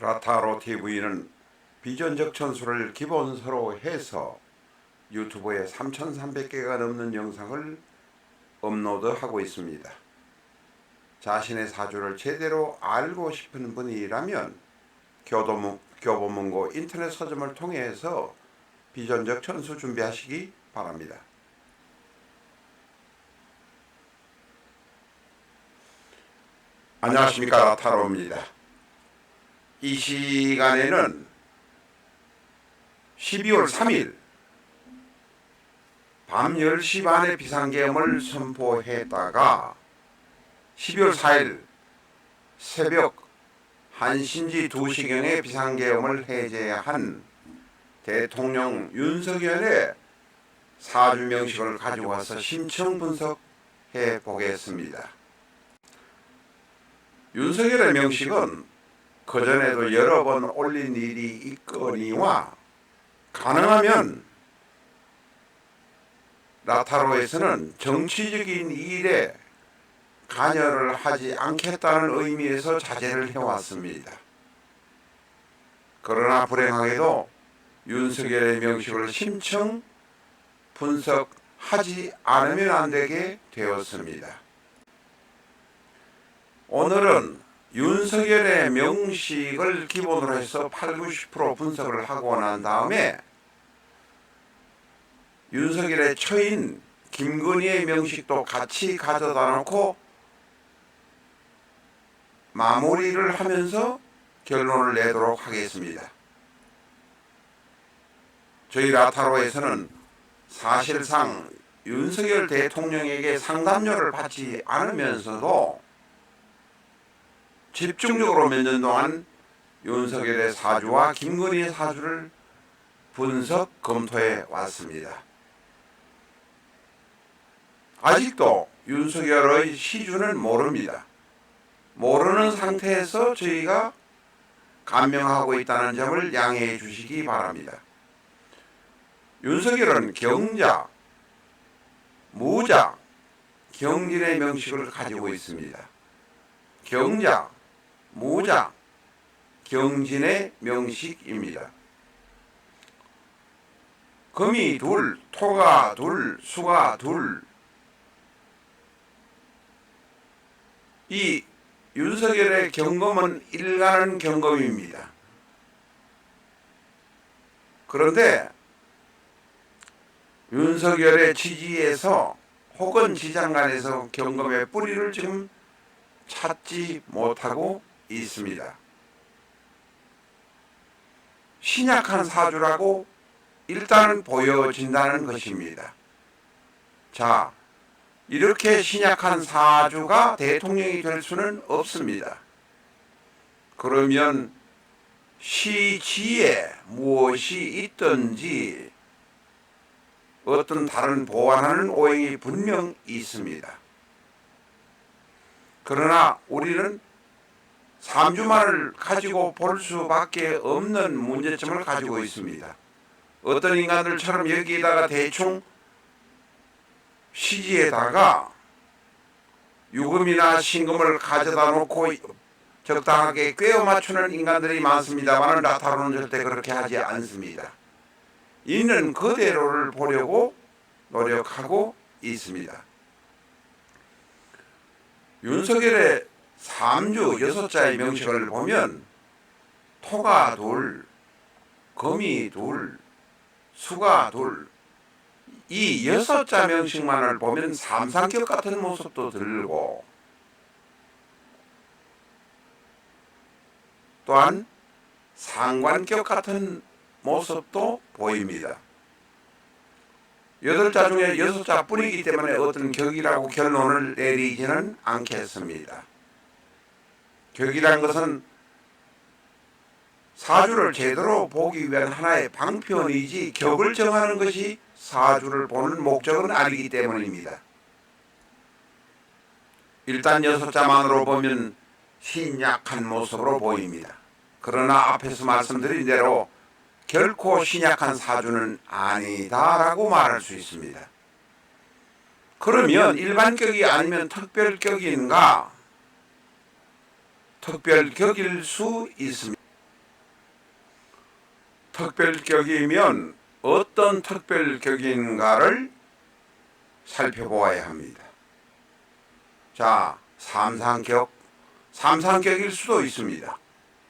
라타로 TV는 비전적 천수를 기본서로 해서 유튜브에 3,300개가 넘는 영상을 업로드하고 있습니다. 자신의 사주를 제대로 알고 싶은 분이라면 교보문고 인터넷 서점을 통해서 비전적 천수 준비하시기 바랍니다. 안녕하십니까, 라타로입니다. 이 시간에는 12월 3일 밤 10시 반에 비상계엄을 선포했다가 12월 4일 새벽 1시인지 2시경에 비상계엄을 해제한 대통령 윤석열의 사주 명식을 가지고 와서 심층 분석해 보겠습니다. 윤석열의 명식은 그전에도 여러 번 올린 일이 있거니와 가능하면 라타로에서는 정치적인 일에 관여를 하지 않겠다는 의미에서 자제를 해왔습니다. 그러나 불행하게도 윤석열의 명식을 심층 분석하지 않으면 안 되게 되었습니다. 오늘은 윤석열의 명식을 기본으로 해서 80~90% 분석을 하고 난 다음에 윤석열의 처인 김건희의 명식도 같이 가져다 놓고 마무리를 하면서 결론을 내도록 하겠습니다. 저희 라타로에서는 사실상 윤석열 대통령에게 상담료를 받지 않으면서도 집중적으로 몇 년 동안 윤석열의 사주와 김건희의 사주를 분석, 검토해 왔습니다. 아직도 윤석열의 시주는 모릅니다. 모르는 상태에서 저희가 감명하고 있다는 점을 양해해 주시기 바랍니다. 윤석열은 경자, 무자, 경진의 명식을 가지고 있습니다. 경자, 무자, 경진의 명식입니다. 금이 둘, 토가 둘, 수가 둘. 이 윤석열의 경검은 일가는 경검입니다. 그런데 윤석열의 지지에서 혹은 지장간에서 경검의 뿌리를 지금 찾지 못하고 있습니다. 신약한 사주라고 일단은 보여진다는 것입니다. 자, 이렇게 신약한 사주가 대통령이 될 수는 없습니다. 그러면 시지에 무엇이 있든지 어떤 다른 보완하는 오행이 분명 있습니다. 그러나 우리는 3주만을 가지고 볼 수밖에 없는 문제점을 가지고 있습니다. 어떤 인간들처럼 여기에다가 대충 시지에다가 유금이나 신금을 가져다 놓고 적당하게 꿰어 맞추는 인간들이 많습니다만 라타로는 절대 그렇게 하지 않습니다. 있는 그대로를 보려고 노력하고 있습니다. 윤석열의 3주 6자의 명식을 보면 토가 둘, 금이 둘, 수가 둘, 이 6자 명식만을 보면 삼상격 같은 모습도 들고 또한 상관격 같은 모습도 보입니다. 8자 중에 6자 뿐이기 때문에 어떤 격이라고 결론을 내리지는 않겠습니다. 격이란 것은 사주를 제대로 보기 위한 하나의 방편이지 격을 정하는 것이 사주를 보는 목적은 아니기 때문입니다. 일단 6자만으로 보면 신약한 모습으로 보입니다. 그러나 앞에서 말씀드린 대로 결코 신약한 사주는 아니다라고 말할 수 있습니다. 그러면 일반격이 아니면 특별격인가? 특별격일 수 있습니다. 특별격이면 어떤 특별격인가를 살펴보아야 합니다. 자, 삼상격, 삼상격일 수도 있습니다.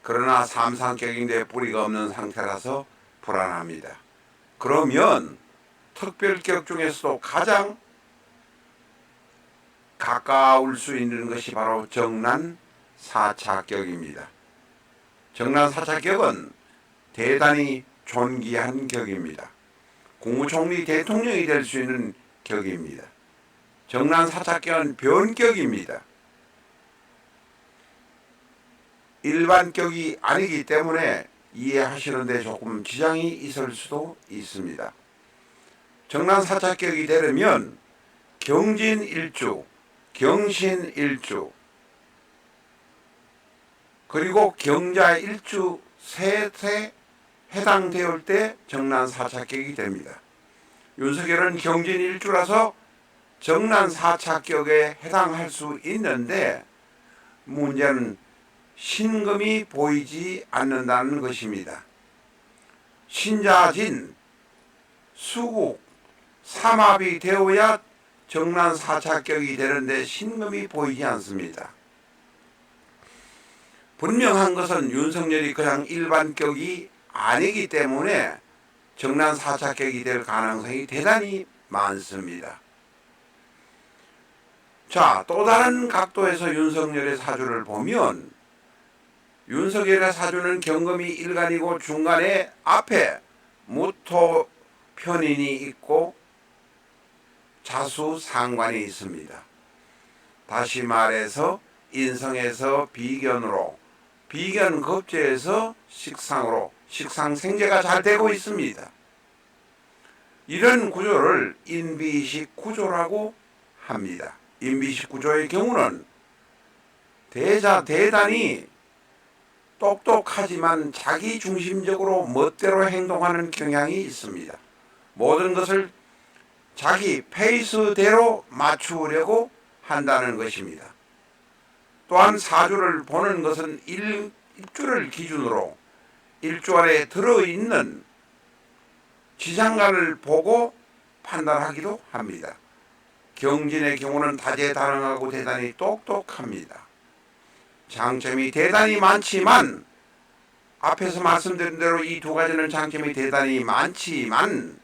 그러나 삼상격인데 뿌리가 없는 상태라서 불안합니다. 그러면 특별격 중에서도 가장 가까울 수 있는 것이 바로 정난사차격입니다. 정난사차격은 대단히 존귀한 격입니다. 국무총리 대통령이 될 수 있는 격입니다. 정난사차격은 변격입니다. 일반격이 아니기 때문에 이해하시는데 조금 지장이 있을 수도 있습니다. 정난사차격이 되려면 경진일주, 경신일주, 그리고 경자일주 셋에 해당되올 때 정난사차격이 됩니다. 윤석열은 경진일주라서 정난사차격에 해당할 수 있는데 문제는 신금이 보이지 않는다는 것입니다. 신자진, 수국, 삼합이 되어야 정난사차격이 되는데 신금이 보이지 않습니다. 분명한 것은 윤석열이 그냥 일반격이 아니기 때문에 정난사차격이 될 가능성이 대단히 많습니다. 자, 또 다른 각도에서 윤석열의 사주를 보면 윤석열의 사주는 경금이 일간이고 중간에 앞에 무토 편인이 있고 자수 상관이 있습니다. 다시 말해서 인성에서 비견으로, 비견 겁재에서 식상으로, 식상 생재가 잘 되고 있습니다. 이런 구조를 인비식 구조라고 합니다. 인비식 구조의 경우는 대단히 똑똑하지만 자기 중심적으로 멋대로 행동하는 경향이 있습니다. 모든 것을 자기 페이스대로 맞추려고 한다는 것입니다. 또한 사주를 보는 것은 일주를 기준으로 일주 안에 들어있는 지장간을 보고 판단하기도 합니다. 경진의 경우는 다재다능하고 대단히 똑똑합니다. 장점이 대단히 많지만 앞에서 말씀드린 대로 이 두 가지는 장점이 대단히 많지만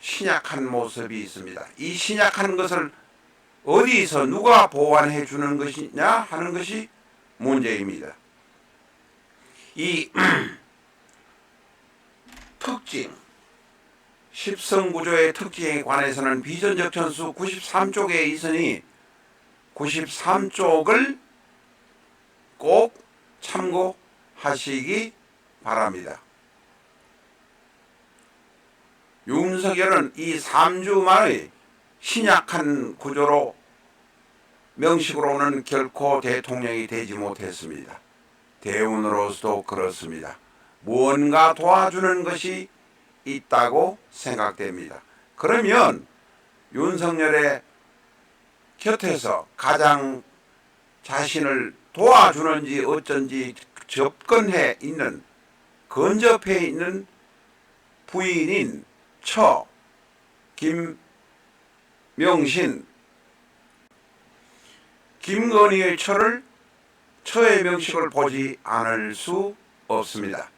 신약한 모습이 있습니다. 이 신약한 것을 어디서 누가 보완해 주는 것이냐 하는 것이 문제입니다. 이 특징, 십성구조의 특징에 관해서는 비전적천수 93쪽에 있으니 93쪽을 꼭 참고하시기 바랍니다. 윤석열은 이 3주만의 신약한 구조로 명식으로는 결코 대통령이 되지 못했습니다. 대운으로서도 그렇습니다. 무언가 도와주는 것이 있다고 생각됩니다. 그러면 윤석열의 곁에서 가장 자신을 도와주는지 어쩐지 접근해 있는, 근접해 있는 부인인 처, 김명신, 김건희의 처의 명식을 보지 않을 수 없습니다.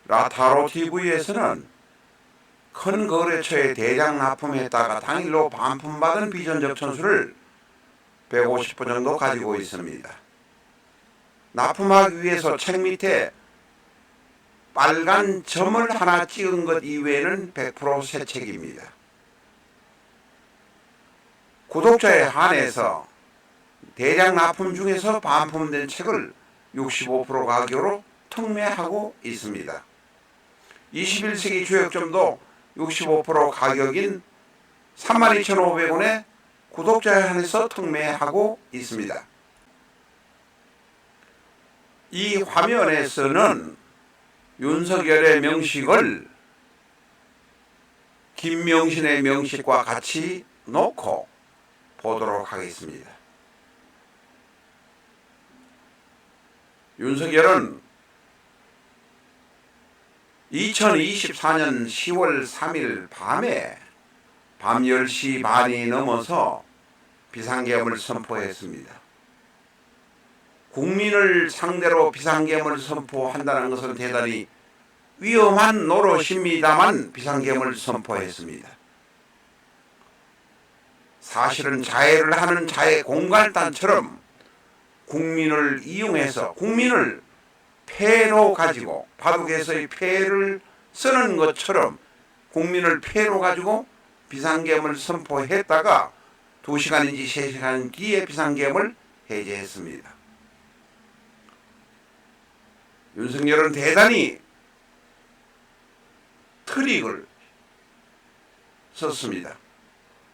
라타로TV에서는 큰 거래처에 대량 납품했다가 당일로 반품받은 비전적 천수를 150부 정도 가지고 있습니다. 납품하기 위해서 책 밑에 빨간 점을 하나 찍은 것 이외에는 100% 새 책입니다. 구독자에 한해서 대량 납품 중에서 반품된 책을 65% 가격으로 특매하고 있습니다. 21세기 주역점도 65% 가격인 32,500원에 구독자에 한해서 특매하고 있습니다. 이 화면에서는 윤석열의 명식을 김명신의 명식과 같이 놓고 보도록 하겠습니다. 윤석열은 2024년 10월 3일 밤에 밤 10시 반이 넘어서 비상계엄을 선포했습니다. 국민을 상대로 비상계엄을 선포한다는 것은 대단히 위험한 노릇입니다만 비상계엄을 선포했습니다. 사실은 자해를 하는 자해 공갈단처럼 국민을 이용해서 국민을 폐로 가지고 바둑에서의 폐를 쓰는 것처럼 국민을 폐로 가지고 비상계엄을 선포했다가 2시간인지 3시간 뒤에 비상계엄을 해제했습니다. 윤석열은 대단히 트릭을 썼습니다.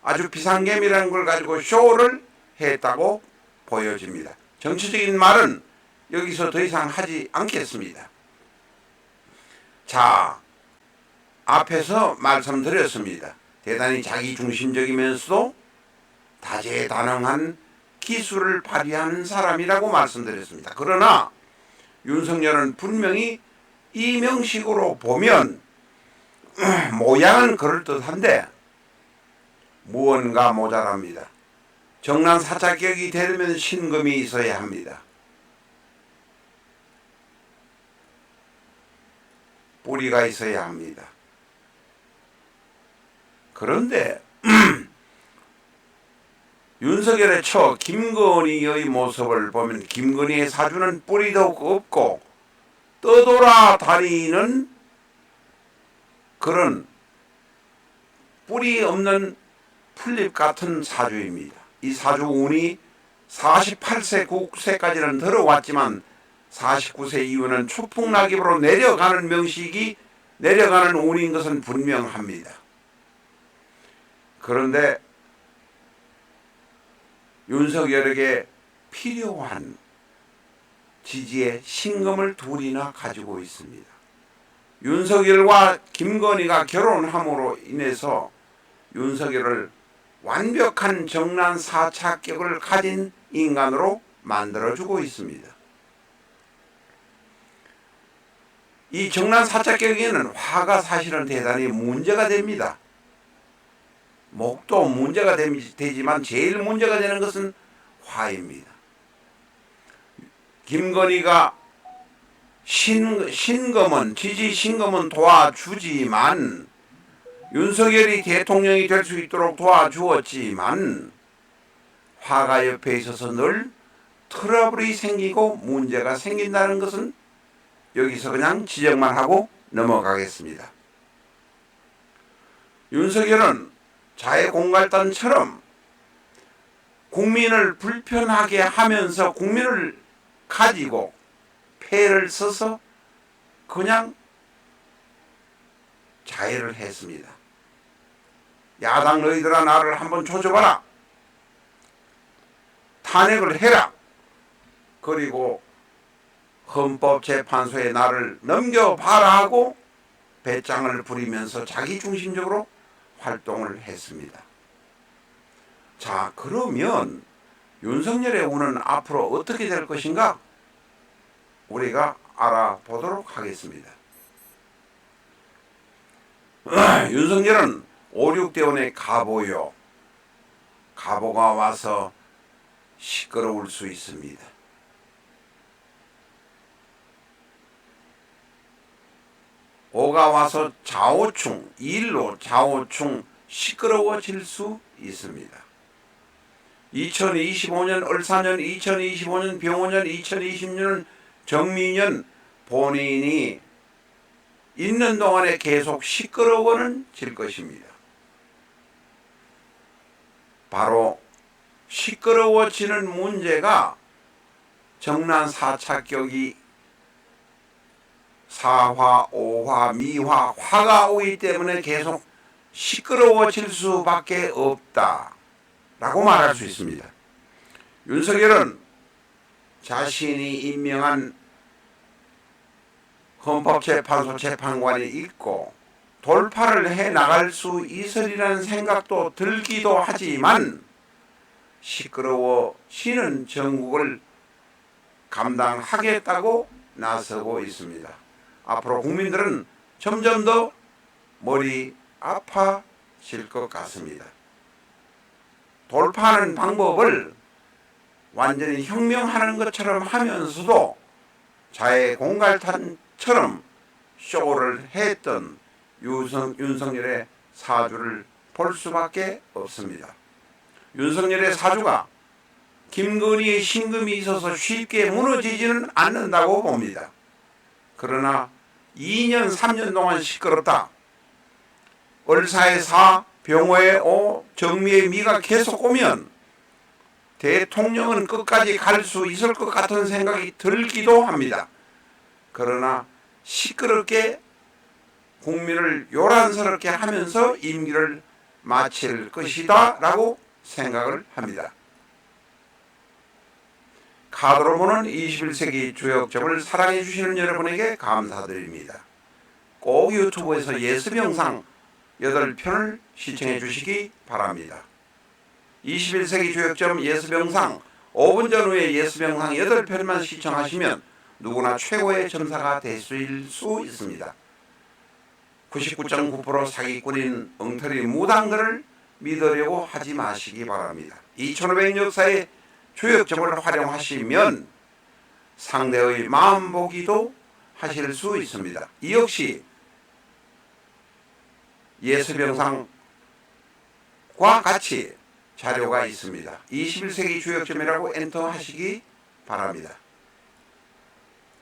아주 비상계엄이라는 걸 가지고 쇼를 했다고 보여집니다. 정치적인 말은 여기서 더 이상 하지 않겠습니다. 자, 앞에서 말씀드렸습니다. 대단히 자기중심적이면서도 다재다능한 기술을 발휘하는 사람이라고 말씀드렸습니다. 그러나 윤석열은 분명히 이 명식으로 보면 모양은 그럴듯한데 무언가 모자랍니다. 정난 사자격이 되려면 신금이 있어야 합니다. 뿌리가 있어야 합니다. 그런데 윤석열의 처 김건희의 모습을 보면 김건희의 사주는 뿌리도 없고 떠돌아 다니는 그런 뿌리 없는 풀잎 같은 사주입니다. 이 사주 운이 48세, 9세까지는 들어왔지만 49세 이후는 추풍낙엽으로 내려가는 명식이 내려가는 운인 것은 분명합니다. 그런데 윤석열에게 필요한 지지의 신금을 둘이나 가지고 있습니다. 윤석열과 김건희가 결혼함으로 인해서 윤석열을 완벽한 정난 사차격을 가진 인간으로 만들어주고 있습니다. 이 정난 사차격에는 화가 사실은 대단히 문제가 됩니다. 목도 문제가 되지만 제일 문제가 되는 것은 화입니다. 김건희가 신금은 지지 신금은 도와주지만 윤석열이 대통령이 될 수 있도록 도와주었지만 화가 옆에 있어서 늘 트러블이 생기고 문제가 생긴다는 것은 여기서 그냥 지적만 하고 넘어가겠습니다. 윤석열은 자해공갈단처럼 국민을 불편하게 하면서 국민을 가지고 폐를 써서 그냥 자해를 했습니다. 야당 너희들아 나를 한번 조져봐라. 탄핵을 해라. 그리고 헌법재판소에 나를 넘겨봐라 하고 배짱을 부리면서 자기중심적으로 활동을 했습니다. 자, 그러면 윤석열의 운은 앞으로 어떻게 될 것인가? 우리가 알아보도록 하겠습니다. 윤석열은 5, 6대원의 가보요. 가보가 와서 시끄러울 수 있습니다. 오가 와서 좌우충, 일로 좌우충 시끄러워질 수 있습니다. 2025년 을사년, 2025년 병호년, 2026년 정미년 본인이 있는 동안에 계속 시끄러워는 질 것입니다. 바로 시끄러워지는 문제가 정난 사차격이 사화, 오화, 미화, 화가 오기 때문에 계속 시끄러워질 수밖에 없다 라고 말할 수 있습니다. 윤석열은 자신이 임명한 헌법재판소 재판관이 있고 돌파를 해나갈 수 있으리라는 생각도 들기도 하지만 시끄러워지는 전국을 감당하겠다고 나서고 있습니다. 앞으로 국민들은 점점 더 머리 아파질 것 같습니다. 돌파하는 방법을 완전히 혁명하는 것처럼 하면서도 자해 공갈탄처럼 쇼를 했던 윤석열의 사주를 볼 수밖에 없습니다. 윤석열의 사주가 김건희의 신금이 있어서 쉽게 무너지지는 않는다고 봅니다. 그러나 2년 3년 동안 시끄럽다. 을사의 사, 병호의 오, 정미의 미가 계속 오면 대통령은 끝까지 갈 수 있을 것 같은 생각이 들기도 합니다. 그러나 시끄럽게 국민을 요란스럽게 하면서 임기를 마칠 것이다 라고 생각을 합니다. 카드로 보는 21세기 주역점을 사랑해 주시는 여러분에게 감사드립니다. 꼭 유튜브에서 예습영상 8편을 시청해 주시기 바랍니다. 21세기 주역점 예습영상 5분 전후에 예습영상 8편만 시청하시면 누구나 최고의 점사가 되실 수 있습니다. 99.9% 사기꾼인 엉터리 무당들을 믿으려고 하지 마시기 바랍니다. 2500년 역사의 주역점을 활용하시면 상대의 마음 보기도 하실 수 있습니다. 이 역시 예습영상과 같이 자료가 있습니다. 21세기 주역점이라고 엔터 하시기 바랍니다.